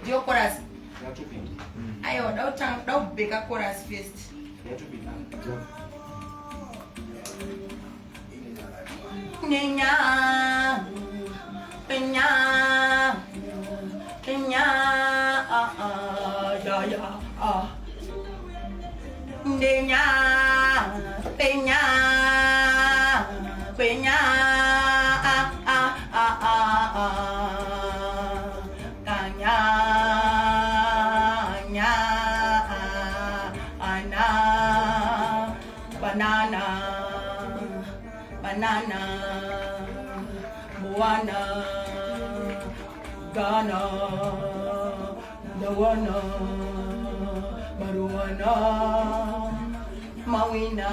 Dio chorus. Ayo, don't big a chorus first. Niña, peña, peña, ya. Niña, peña, peña, caña, ana, banana, banana, Moana, Ghana, Dawana, Maruana, Mawina,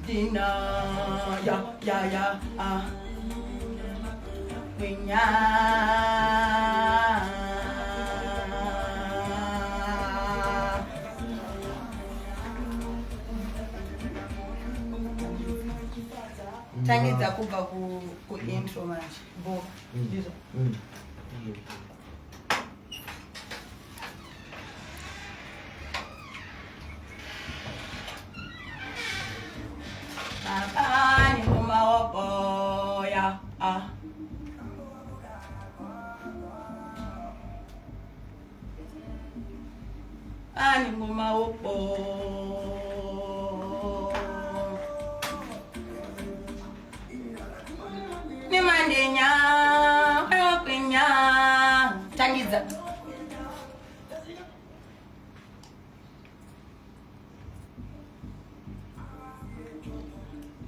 Dina, ya, Winya. Tangiza kuva ku intro manje. Bo. Ndizo. Baba ni mama wapo ya. Ani mama wapo. Ni mandenya, penya, tangiza.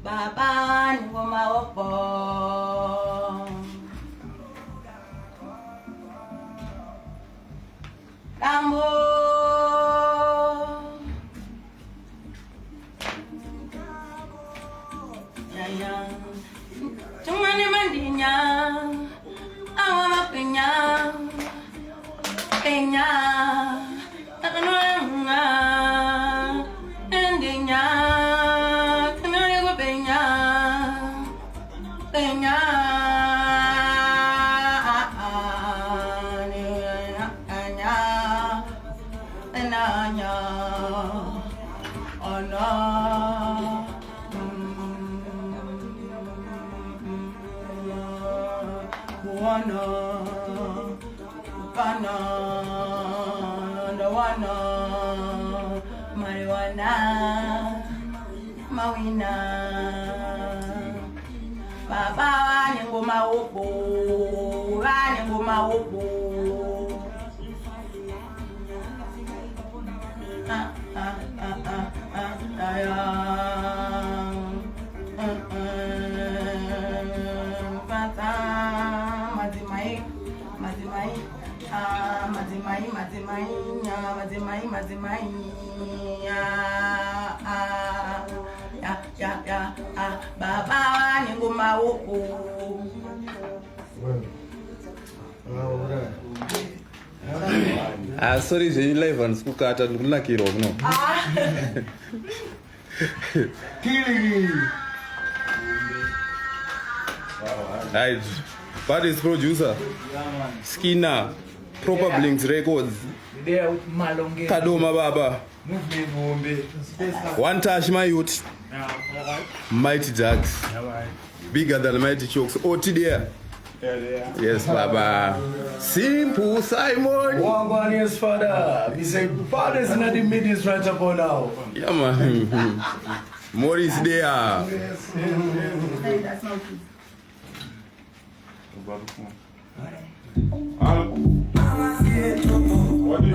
Baba ni ngoma wapo. Rambo. Ya. Cuma ni mandinya, awak penya, tak kenal endinya, kenal aku penya, nanya, Buana, Bukana, Dawana, Marijuana, Mawina, Baba, Ningoma Upo, Ningoma Upo. Mazimai, ya, Baba ni ngoma huku. Sorry, je live and skukata ndikuna kiroko no. Killing. Right. Baddest producer. Skinner. Proper Blinks Records. There with Malonge. Kadoma Baba. One Touch My Youth. Mighty Jacks. Bigger than Mighty Chokes. OT there. Yes, Baba. Simple Simon. One man is father. He said, fathers in the midst right about now. Yeah, man. Maurice there. Hey, that's not good. What do you